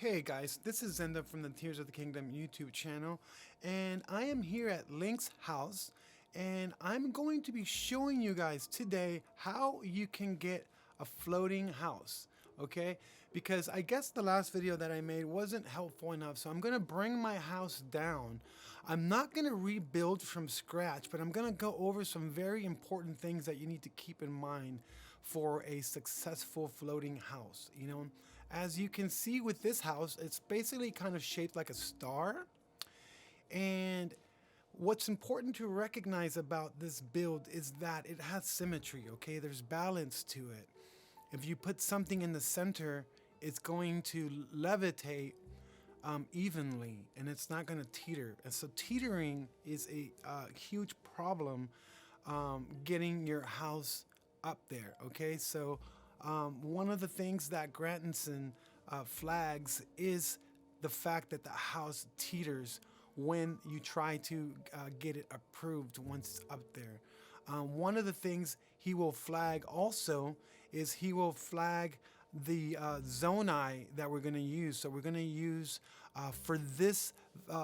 Hey guys, this is Zenda from the Tears of the Kingdom YouTube channel, and I am here at Link's house, and I'm going to be showing you guys today how you can get a floating house, okay? Because I guess the last video that I made wasn't helpful enough, so I'm gonna bring my house down. I'm not gonna rebuild from scratch, but I'm gonna go over some very important things that you need to keep in mind for a successful floating house. As you can see with this house, it's basically kind of shaped like a star. And what's important to recognize about this build is that it has symmetry, okay? There's balance to it. If you put something in the center, it's going to levitate evenly, and it's not going to teeter. And so teetering is a huge problem getting your house up there, okay? So one of the things that Grantinson flags is the fact that the house teeters when you try to get it approved once it's up there. One of the things he will flag also is he will flag the zoni that we're going to use. So we're going to use, for this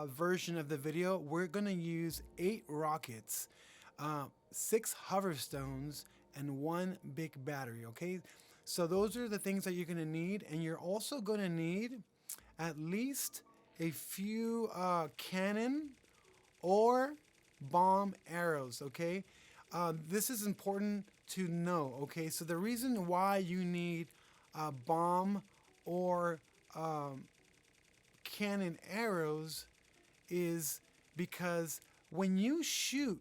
version of the video, we're going to use 8 rockets, 6 hoverstones, and 1 big battery, okay? So those are the things that you're going to need, and you're also going to need at least a few cannon or bomb arrows, okay? This is important to know, okay? So the reason why you need bomb or cannon arrows is because when you shoot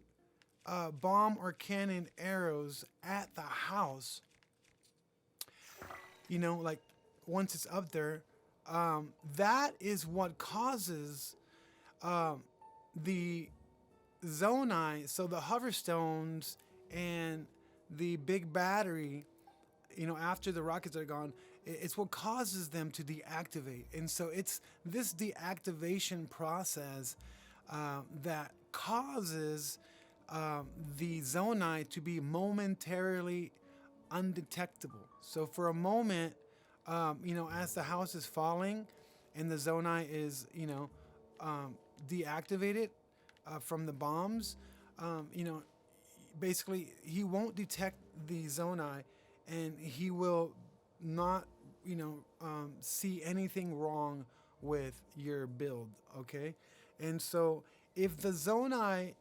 bomb or cannon arrows at the house, like once it's up there, that is what causes the zoni, so the hoverstones and the big battery, after the rockets are gone, it's what causes them to deactivate. And so it's this deactivation process that causes the zoni to be momentarily undetectable. So for a moment, as the house is falling and the zoni is, deactivated from the bombs, basically he won't detect the zoni, and he will not, see anything wrong with your build, okay? And so if the zoni,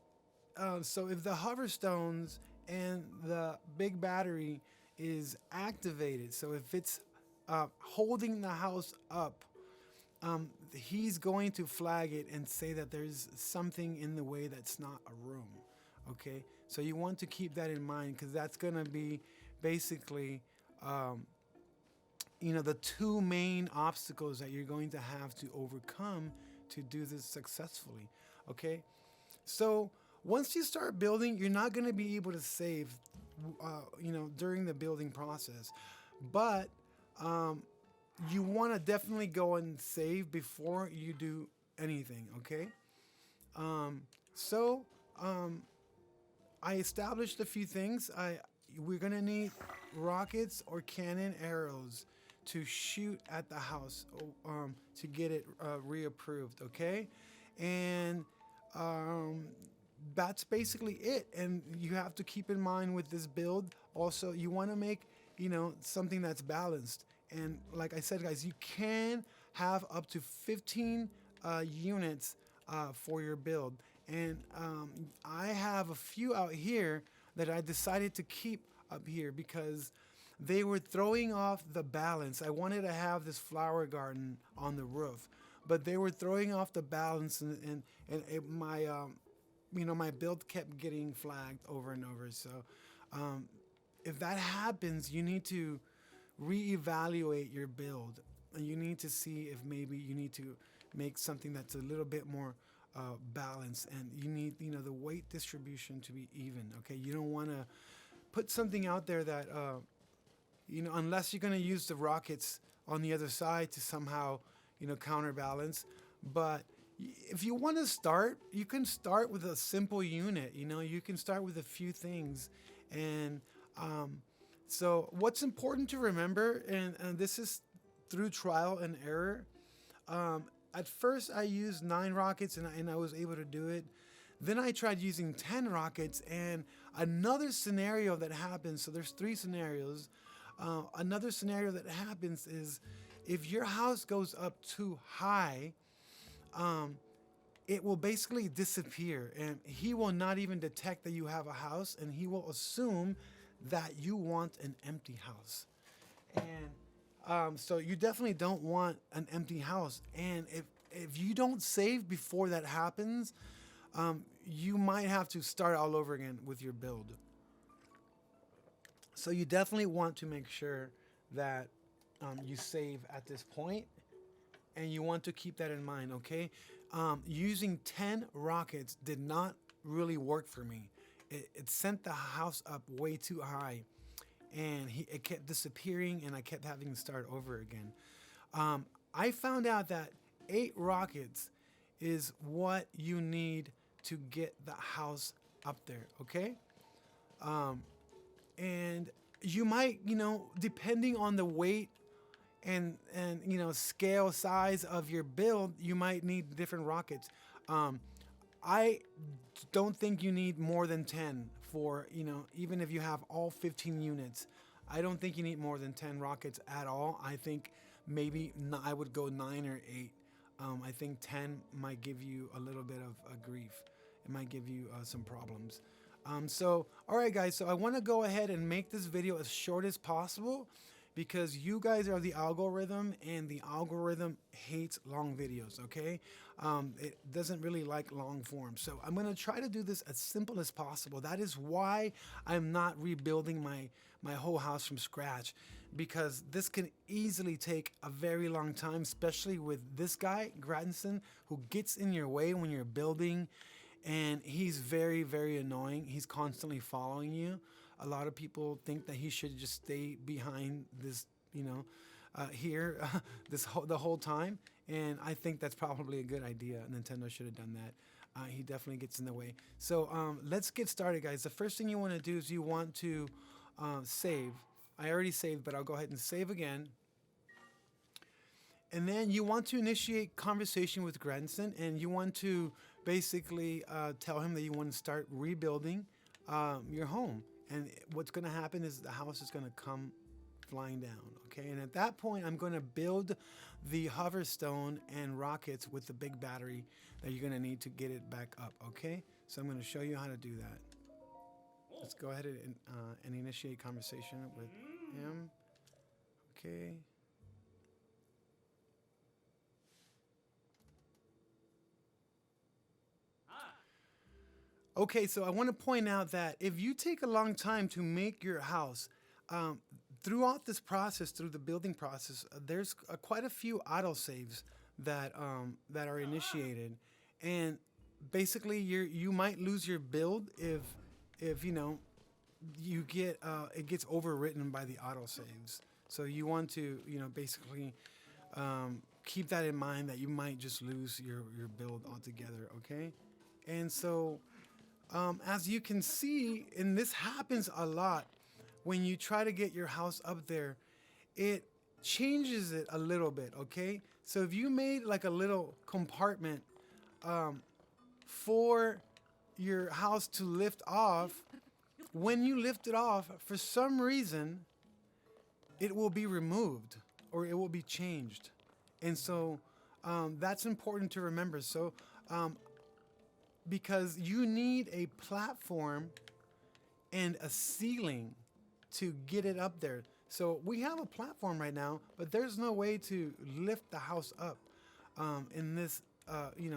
if the hoverstones and the big battery is activated, so if it's holding the house up, he's going to flag it and say that there's something in the way that's not a room, okay? So you want to keep that in mind, because that's going to be basically the 2 main obstacles that you're going to have to overcome to do this successfully, okay? So once you start building, you're not going to be able to save during the building process, but you want to definitely go and save before you do anything, okay? I established a few things. We're gonna need rockets or cannon arrows to shoot at the house to get it reapproved, okay? And that's basically it. And you have to keep in mind with this build also, you want to make something that's balanced. And like I said, guys, you can have up to 15 units for your build. And I have a few out here that I decided to keep up here because they were throwing off the balance. I wanted to have this flower garden on the roof, but they were throwing off the balance, and my build kept getting flagged over and over. So if that happens, you need to reevaluate your build, and you need to see if maybe you need to make something that's a little bit more balanced, and you need the weight distribution to be even, okay? You don't want to put something out there that unless you're going to use the rockets on the other side to somehow counterbalance. But if you want to start, you can start with a simple unit. You can start with a few things. And so what's important to remember, and this is through trial and error, At first I used 9 rockets and I was able to do it. Then I tried using 10 rockets, and another scenario that happens, so there's 3 scenarios. Another scenario that happens is if your house goes up too high, it will basically disappear, and he will not even detect that you have a house, and he will assume that you want an empty house. And so you definitely don't want an empty house. And if you don't save before that happens, you might have to start all over again with your build. So you definitely want to make sure that you save at this point, and you want to keep that in mind, okay? Using 10 rockets did not really work for me. It sent the house up way too high, and it kept disappearing, and I kept having to start over again. I found out that 8 rockets is what you need to get the house up there, okay? And you might, depending on the weight and scale size of your build, you might need different rockets. I don't think you need more than 10 for, even if you have all 15 units. I don't think you need more than 10 rockets at all. I think maybe I would go 9 or 8. I think 10 might give you a little bit of grief. It might give you some problems. All right, guys, so I want to go ahead and make this video as short as possible because you guys are the algorithm, and the algorithm hates long videos, okay? It doesn't really like long form. So I'm going to try to do this as simple as possible. That is why I'm not rebuilding my whole house from scratch, because this can easily take a very long time, especially with this guy, Grattenson, who gets in your way when you're building. And he's very, very annoying. He's constantly following you. A lot of people think that he should just stay behind this, here the whole time. And I think that's probably a good idea. Nintendo should have done that. He definitely gets in the way. So let's get started, guys. The first thing you want to do is you want to save. I already saved, but I'll go ahead and save again. And then you want to initiate conversation with Grattenson, and you want to basically tell him that you want to start rebuilding your home. And what's going to happen is the house is going to come flying down, okay? And at that point, I'm going to build the hover stone and rockets with the big battery that you're going to need to get it back up, okay? So I'm going to show you how to do that. Let's go ahead and initiate conversation with him, okay? Okay, so I want to point out that if you take a long time to make your house, throughout this process, through the building process, there's quite a few autosaves that are initiated, and basically you might lose your build if you get it gets overwritten by the autosaves. So you want to basically keep that in mind, that you might just lose your build altogether. Okay, and so. As you can see, and this happens a lot, when you try to get your house up there, it changes it a little bit, okay? So if you made like a little compartment for your house to lift off, when you lift it off, for some reason, it will be removed or it will be changed. And so that's important to remember. So because you need a platform and a ceiling to get it up there. So we have a platform right now, but there's no way to lift the house up in this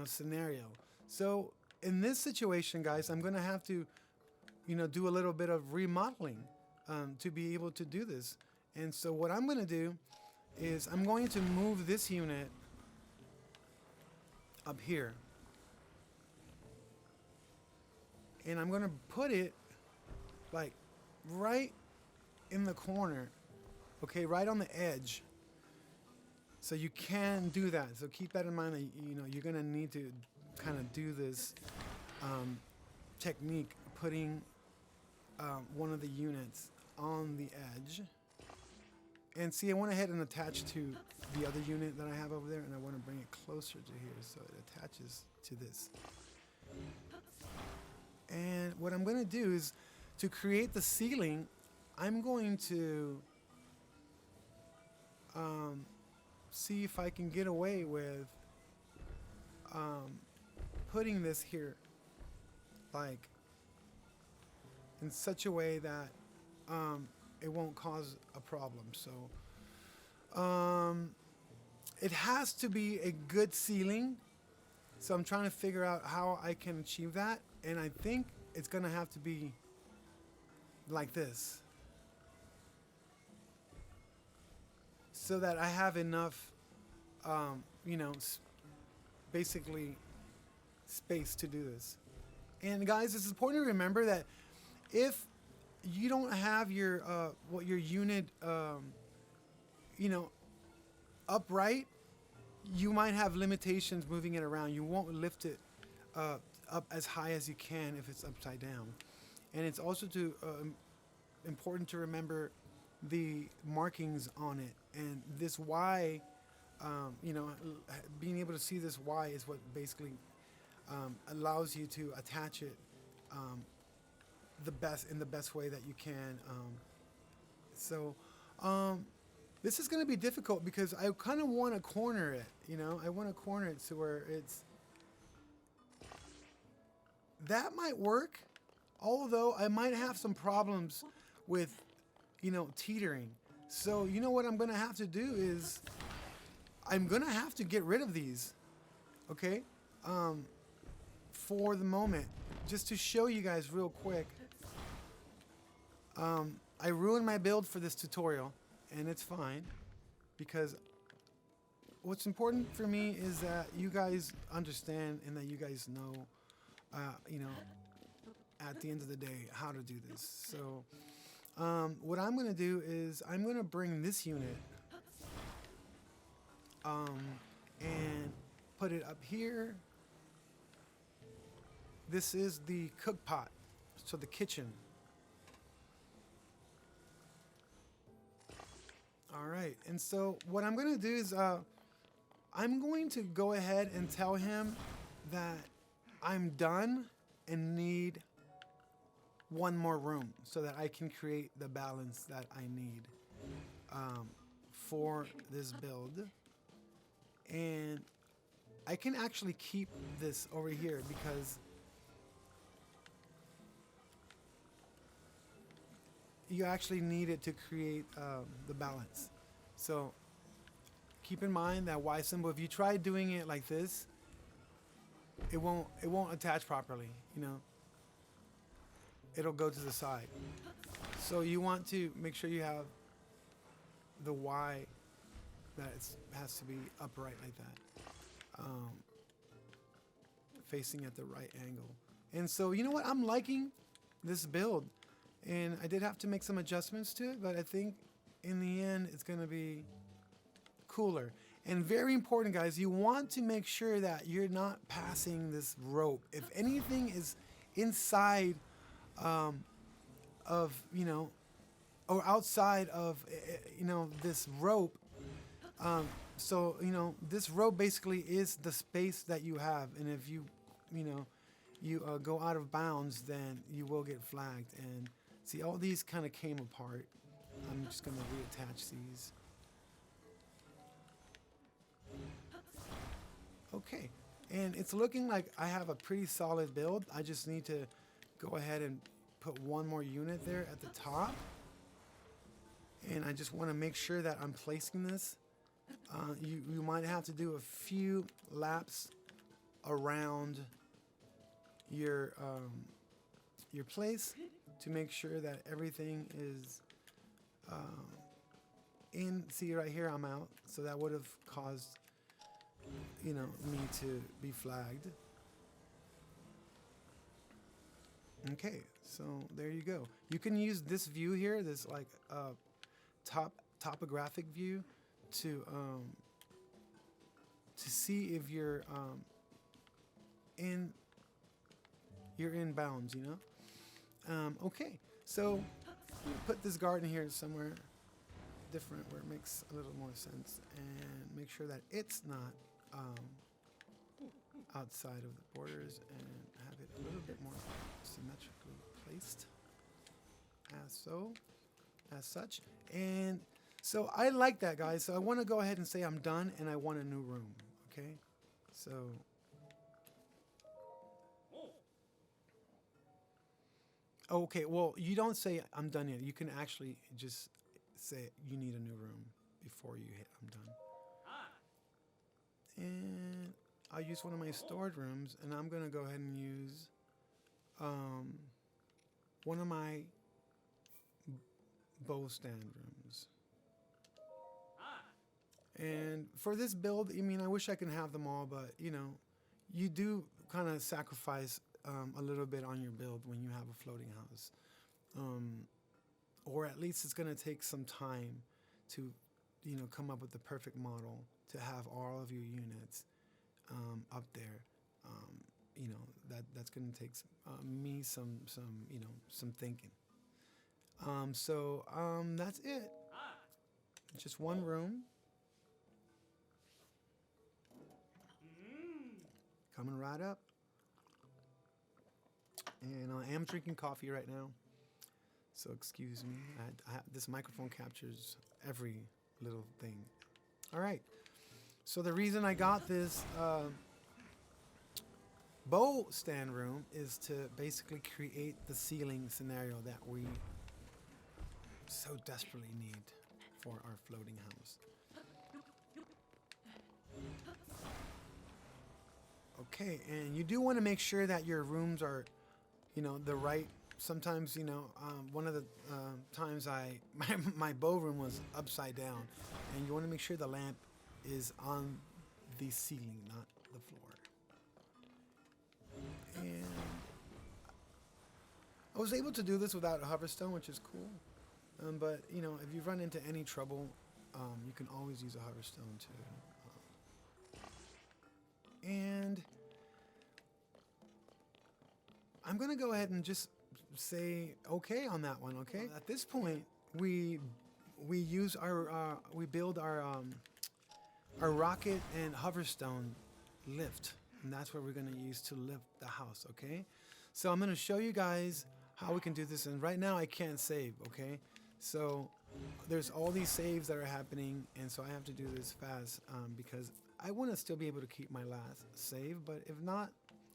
scenario. So in this situation, guys, I'm gonna have to do a little bit of remodeling to be able to do this. And so what I'm gonna do is I'm going to move this unit up here. And I'm going to put it like right in the corner, okay, right on the edge. So you can do that. So keep that in mind that you're going to need to kind of do this technique, putting one of the units on the edge. And see, I went ahead and attached to the other unit that I have over there, and I want to bring it closer to here so it attaches to this. And what I'm going to do is to create the ceiling, I'm going to see if I can get away with putting this here like in such a way that it won't cause a problem. So it has to be a good ceiling. So I'm trying to figure out how I can achieve that. And I think it's going to have to be like this. So that I have enough, you know, basically space to do this. And guys, it's important to remember that if you don't have your your unit, you know, upright, you might have limitations moving it around. You won't lift it up as high as you can if it's upside down. And it's also important to remember the markings on it. And this Y, you know, being able to see this Y is what basically allows you to attach it in the best way that you can. So this is going to be difficult because I kind of want to corner it. You know, I want to corner it to where it's. That might work, although I might have some problems with, you know, teetering. So you know what I'm going to have to do is I'm going to have to get rid of these, okay, for the moment. Just to show you guys real quick, I ruined my build for this tutorial, and it's fine, because what's important for me is that you guys understand and that you guys know, you know, at the end of the day, how to do this. So what I'm going to do is I'm going to bring this unit and put it up here. This is the cook pot, so the kitchen. All right, and so what I'm going to do is I'm going to go ahead and tell him that I'm done and need one more room so that I can create the balance that I need for this build. And I can actually keep this over here because you actually need it to create the balance. So keep in mind that Y symbol, if you try doing it like this, it won't attach properly, you know. It'll go to the side. So you want to make sure you have the Y that has to be upright like that, facing at the right angle. And so you know what, I'm liking this build, and I did have to make some adjustments to it, but I think in the end it's going to be cooler. And very important, guys, you want to make sure that you're not passing this rope. If anything is inside of, you know, or outside of, you know, this rope, so, you know, this rope basically is the space that you have. And if you know, you go out of bounds, then you will get flagged. And see, all these kind of came apart. I'm just going to reattach these. Okay, and it's looking like I have a pretty solid build. I just need to go ahead and put one more unit there at the top. And I just want to make sure that I'm placing this. You might have to do a few laps around your place to make sure that everything is in. See, right here I'm out, so that would have caused, you know, me to be flagged. Okay, so there you go. You can use this view here, this like topographic view, to see if you're in bounds, you know. Okay, so put this garden here somewhere, different where it makes a little more sense, and make sure that it's not outside of the borders, and have it a little bit more symmetrically placed as such. And so I like that, guys. So I want to go ahead and say I'm done and I want a new room. Okay, so okay, well, you don't say I'm done yet. You can actually just say you need a new room before you hit I'm done. And I'll use one of my stored rooms, and I'm gonna go ahead and use one of my bow stand rooms. And for this build, I mean, I wish I could have them all, but you know, you do kind of sacrifice a little bit on your build when you have a floating house. Or at least it's gonna take some time to, you know, come up with the perfect model to have all of your units up there. You know, that's gonna take me some you know, some thinking. So that's it. Just one room. Coming right up. And I am drinking coffee right now, so excuse me. This microphone captures every little thing. All right. So the reason I got this bow stand room is to basically create the ceiling scenario that we so desperately need for our floating house. Okay, and you do want to make sure that your rooms are, you know, the right. Sometimes, you know, one of the times my bow room was upside down, and you want to make sure the lamp is on the ceiling, not the floor. And I was able to do this without a hoverstone, which is cool. But you know, if you run into any trouble, you can always use a hoverstone too. And I'm gonna go ahead and just say okay on that one. Okay. At this point, we use our we build our rocket and hoverstone lift, and that's what we're gonna use to lift the house. Okay. So I'm gonna show you guys how we can do this, and right now I can't save. Okay. So there's all these saves that are happening, and so I have to do this fast because I want to still be able to keep my last save, but if not,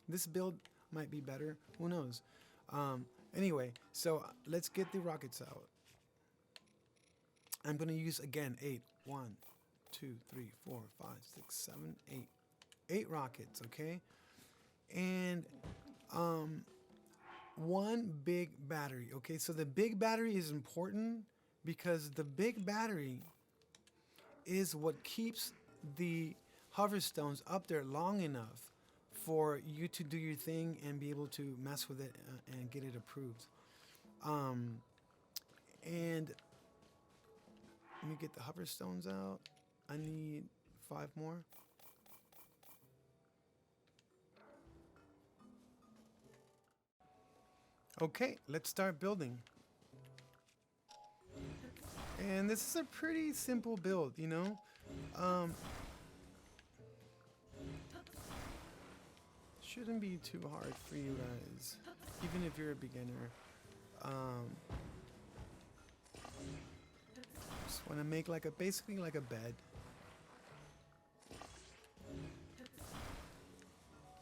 this build might be better. Who knows? Anyway, so let's get the rockets out. I'm going to use, again, 8. 1, 2, 3, 4, 5, 6, 7, 8. 8 rockets, okay? And one big battery, okay? So the big battery is important because the big battery is what keeps the hoverstones up there long enough for you to do your thing and be able to mess with it and get it approved. And let me get the hoverstones out. I need 5 more. Okay, let's start building. And this is a pretty simple build, you know. Shouldn't be too hard for you guys, even if you're a beginner. Just want to make like basically like a bed.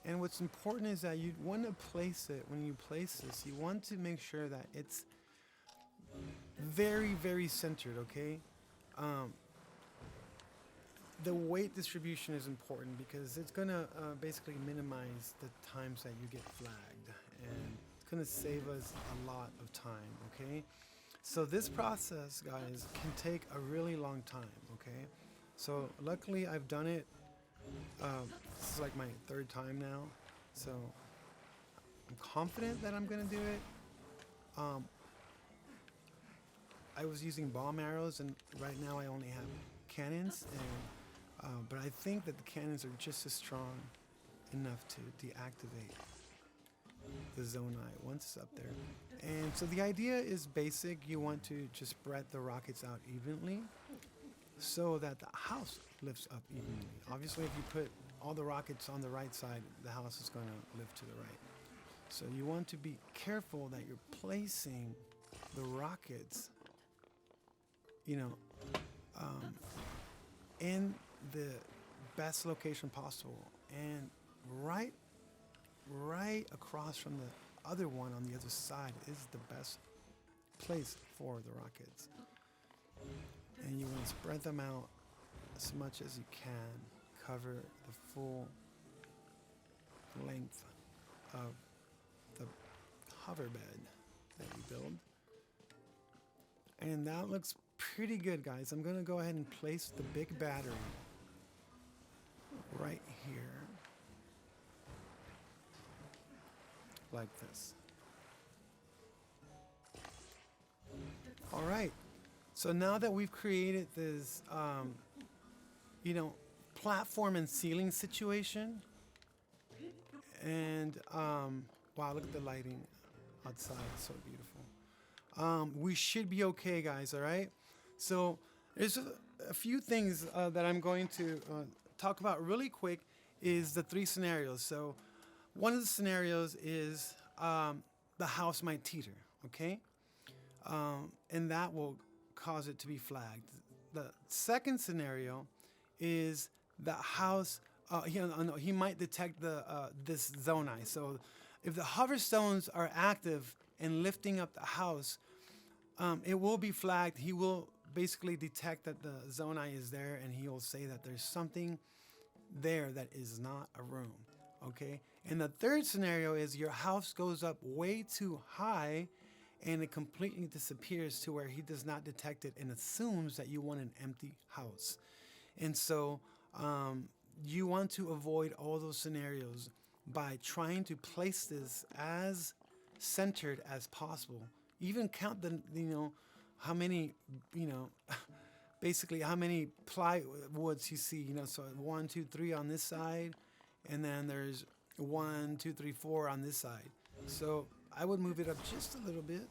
And what's important is that you want to place it, when you place this, you want to make sure that it's very, very centered, okay? The weight distribution is important because it's going to basically minimize the times that you get flagged, and it's going to save us a lot of time, okay? So this process, guys, can take a really long time, okay? So luckily I've done it. This is like my 3rd time now, so I'm confident that I'm going to do it. I was using bomb arrows, and right now I only have cannons, and but I think that the cannons are just as strong enough to deactivate the Zonai once it's up there. And so the idea is basic. You want to just spread the rockets out evenly, so that the house lifts up evenly. Obviously, if you put all the rockets on the right side, the house is going to lift to the right. So you want to be careful that you're placing the rockets, you know, in the best location possible, and right right across from the other one on the other side is the best place for the rockets. And you want to spread them out as much as you can, cover the full length of the hover bed that you build. And that looks pretty good, guys. I'm going to go ahead and place the big battery right here, like this. All right. So now that we've created this, platform and ceiling situation, and wow, look at the lighting outside. It's so beautiful. We should be okay, guys. All right. So there's a few things that I'm going to talk about really quick. Is the three scenarios. So one of the scenarios is the house might teeter. Okay. And that will cause it to be flagged. The second scenario is the house. He might detect this zonai. So if the hover stones are active and lifting up the house, it will be flagged. He will basically detect that the zonai is there, and he will say that there's something there that is not a room. Okay. And the third scenario is your house goes up way too high, and it completely disappears to where he does not detect it and assumes that you want an empty house. And so you want to avoid all those scenarios by trying to place this as centered as possible. Even count how many, basically how many plywoods you see, so 1, 2, 3 on this side, and then there's 1, 2, 3, 4 on this side. So I would move it up just a little bit.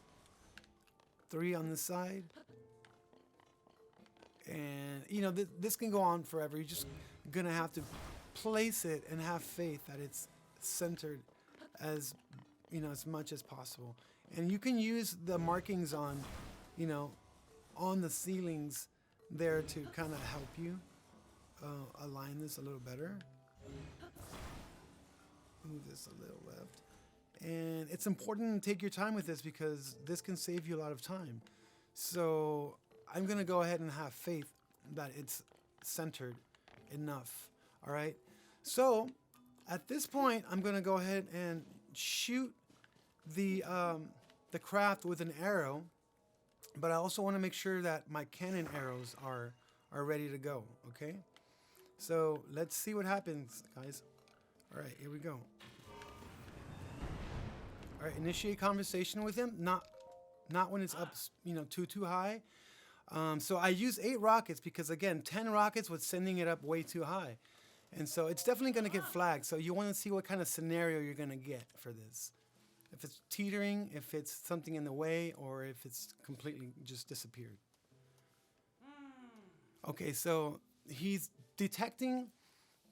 3 on this side. And, this can go on forever. You're just going to have to place it and have faith that it's centered as much as possible. And you can use the markings on the ceilings there to kind of help you align this a little better. Move this a little left. And it's important to take your time with this because this can save you a lot of time. So I'm going to go ahead and have faith that it's centered enough. All right. So at this point, I'm going to go ahead and shoot the craft with an arrow. But I also want to make sure that my cannon arrows are ready to go. Okay. So let's see what happens, guys. All right, here we go. All right, initiate conversation with him. Not when it's up, too high. So I use 8 rockets because again, 10 rockets was sending it up way too high, and so it's definitely going to get flagged. So you want to see what kind of scenario you're going to get for this. If it's teetering, if it's something in the way, or if it's completely just disappeared. Okay, so he's detecting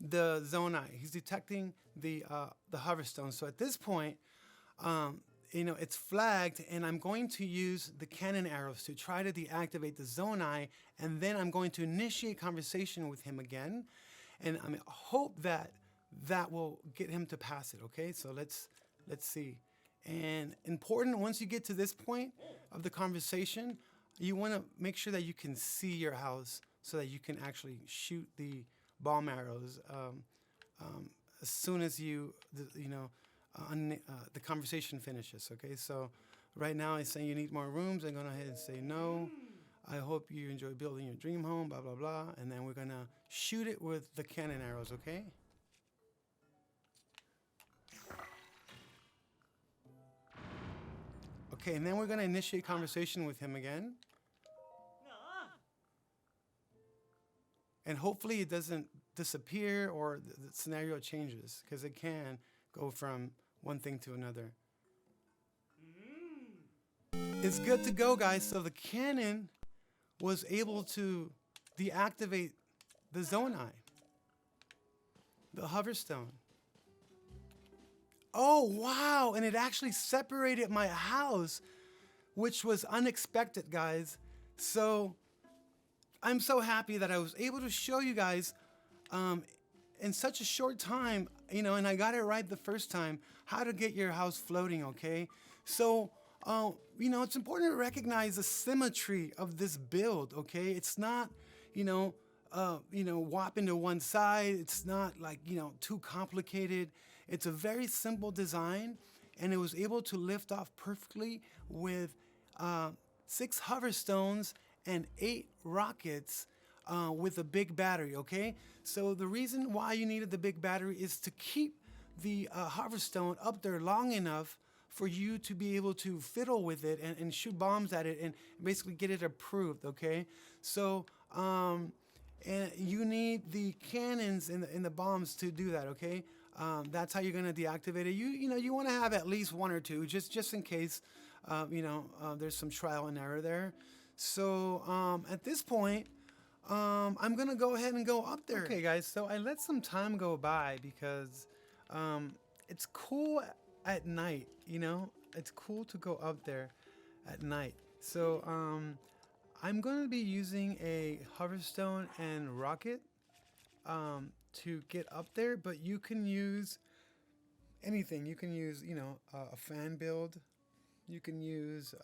the zonai. He's detecting the hoverstone. So at this point, it's flagged, and I'm going to use the cannon arrows to try to deactivate the zonai, and then I'm going to initiate conversation with him again, and I hope that will get him to pass it. Okay, so let's see. And important, once you get to this point of the conversation, you want to make sure that you can see your house so that you can actually shoot the bomb arrows as soon as the conversation finishes. Okay, so right now he's saying you need more rooms. I'm going to go ahead and say no. I hope you enjoy building your dream home, blah, blah, blah. And then we're going to shoot it with the cannon arrows, okay? Okay, and then we're going to initiate conversation with him again. And hopefully it doesn't disappear or the scenario changes, because it can go from one thing to another. It's good to go, guys. So the cannon was able to deactivate the Zonai, the Hoverstone. Oh, wow. And it actually separated my house, which was unexpected, guys. So I'm so happy that I was able to show you guys in such a short time, and I got it right the first time, how to get your house floating, okay? So, it's important to recognize the symmetry of this build, okay? It's not, whopping to one side. It's not like, too complicated. It's a very simple design, and it was able to lift off perfectly with 6 hoverstones and 8 rockets with a big battery, okay? So the reason why you needed the big battery is to keep the hoverstone up there long enough for you to be able to fiddle with it and shoot bombs at it and basically get it approved, okay? So, and you need the cannons and the bombs to do that, okay? That's how you're gonna deactivate it. You want to have at least 1 or 2, just in case, there's some trial and error there. So at this point, I'm gonna go ahead and go up there. Okay, guys. So I let some time go by because it's cool at night. It's cool to go up there at night. So I'm gonna be using a hoverstone and rocket to get up there, but you can use anything. You can use, a fan build. You can use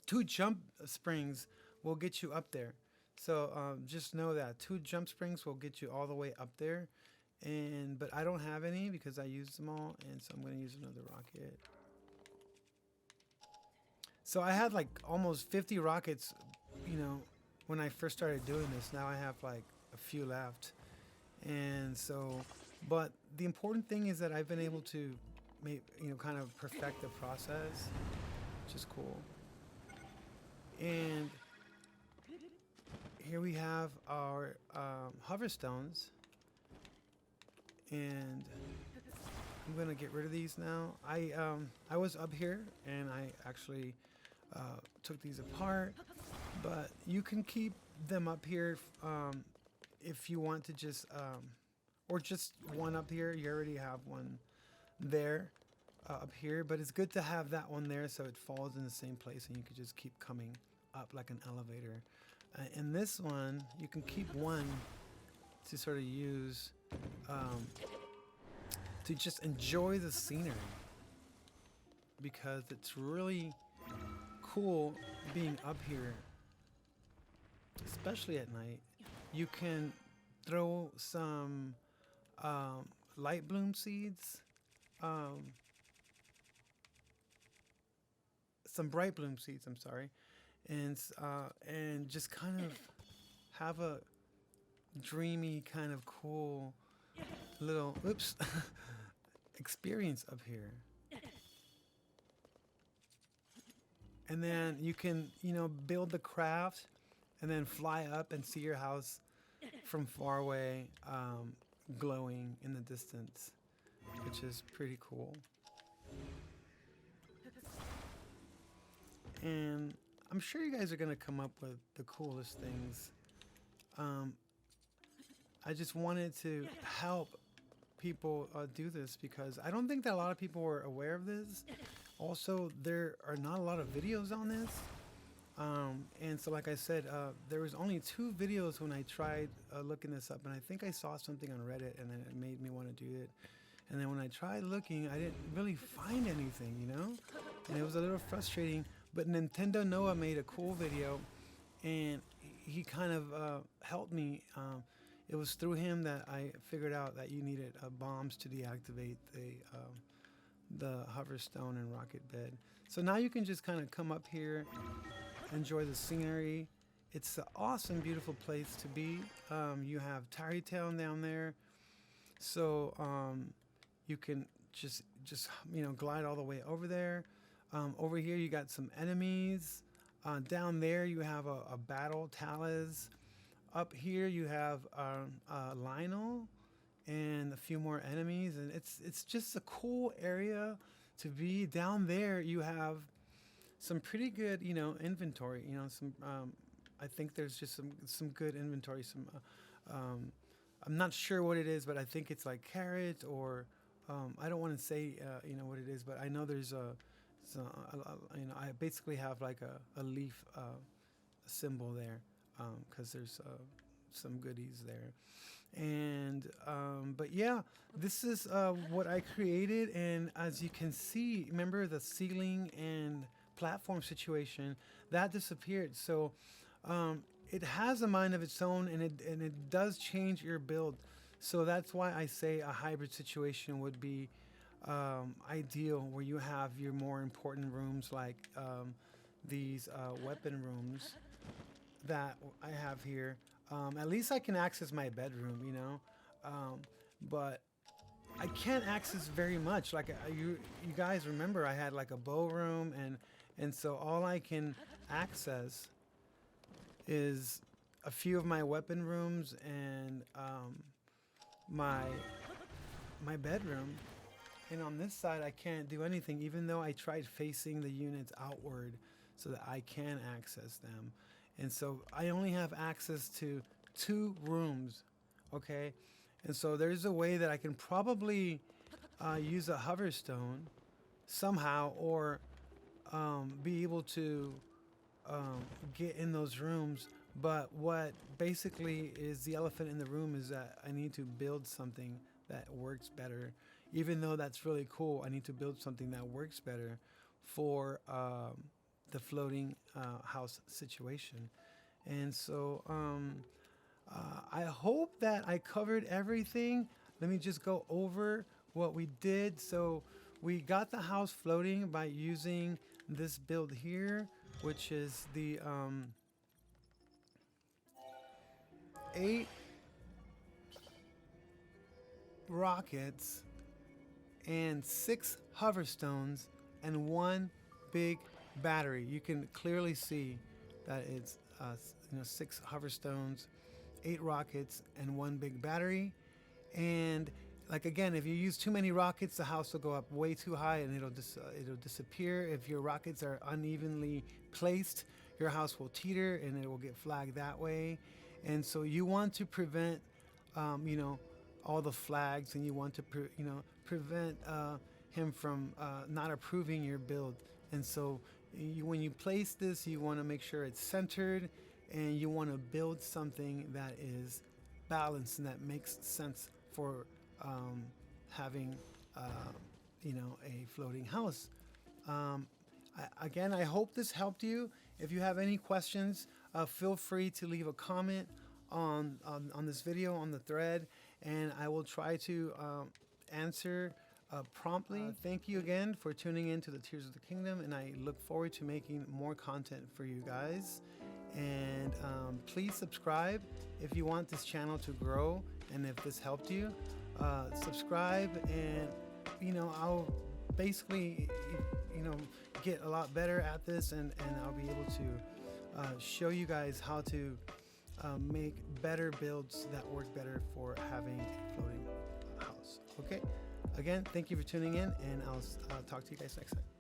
2 jump springs will get you up there. So just know that 2 jump springs will get you all the way up there. But I don't have any because I used them all, and so I'm going to use another rocket. So I had like almost 50 rockets, when I first started doing this. Now I have like a few left. And so, but the important thing is that I've been able to kind of perfect the process, which is cool. And here we have our hoverstones, and I'm gonna get rid of these now. I was up here and I actually took these apart, but you can keep them up here if you want to just or just one up here. You already have one there up here, but it's good to have that one there so it falls in the same place and you can just keep coming up like an elevator. And this one, you can keep one to sort of use to just enjoy the scenery, because it's really cool being up here, especially at night. You can throw some light bloom seeds, some bright bloom seeds, I'm sorry, and just kind of have a dreamy kind of cool little experience up here. And then you can, build the craft and then fly up and see your house from far away, glowing in the distance, which is pretty cool. And I'm sure you guys are going to come up with the coolest things. I just wanted to help people do this because I don't think that a lot of people were aware of this. Also, there are not a lot of videos on this. And so, like I said, there was only 2 videos when I tried looking this up, and I think I saw something on Reddit, and then it made me want to do it. And then when I tried looking, I didn't really find anything, and it was a little frustrating. But Nintendo Noah made a cool video, and he kind of helped me. It was through him that I figured out that you needed bombs to deactivate the hoverstone and rocket bed. So now you can just kind of come up here, enjoy the scenery. It's an awesome, beautiful place to be. You have Tarrytown down there, so you can just glide all the way over there. Over here you got some enemies. Down there you have a battle Talus. Up here you have Lionel and a few more enemies, and it's just a cool area to be. Down there you have some pretty good inventory. Some I think there's just some good inventory. I'm not sure what it is, but I think it's like carrots or I don't want to say what it is, but I know there's I basically have like a leaf symbol there because there's some goodies there. And but yeah, this is what I created, and as you can see, remember the ceiling and platform situation that disappeared. So it has a mind of its own, and it does change your build. So that's why I say a hybrid situation would be ideal, where you have your more important rooms like these weapon rooms that I have here. At least I can access my bedroom, but I can't access very much. Like you guys remember, I had like a bow room, and so all I can access is a few of my weapon rooms and my my bedroom. And on this side, I can't do anything, even though I tried facing the units outward so that I can access them. And so I only have access to 2 rooms, okay? And so there's a way that I can probably use a hoverstone somehow, or be able to get in those rooms. But what basically is the elephant in the room is that I need to build something that works better. Even though that's really cool, I need to build something that works better for the floating house situation. And so I hope that I covered everything. Let me just go over what we did. So we got the house floating by using this build here, which is the 8 rockets and 6 hoverstones and 1 big battery. You can clearly see that it's 6 hoverstones, 8 rockets, and 1 big battery. And like again, if you use too many rockets, the house will go up way too high and it'll disappear. If your rockets are unevenly placed, your house will teeter and it will get flagged that way. And so you want to prevent all the flags, and you want to prevent him from not approving your build. And so when you place this, you want to make sure it's centered, and you want to build something that is balanced and that makes sense for having a floating house. Again, I hope this helped you. If you have any questions, feel free to leave a comment on this video on the thread, and I will try to answer promptly. Thank you again for tuning in to the Tears of the Kingdom, and I look forward to making more content for you guys. And please subscribe if you want this channel to grow, and if this helped you, subscribe, and I'll basically get a lot better at this, and I'll be able to show you guys how to make better builds that work better for having a floating house. Okay, again, thank you for tuning in, and I'll talk to you guys next time.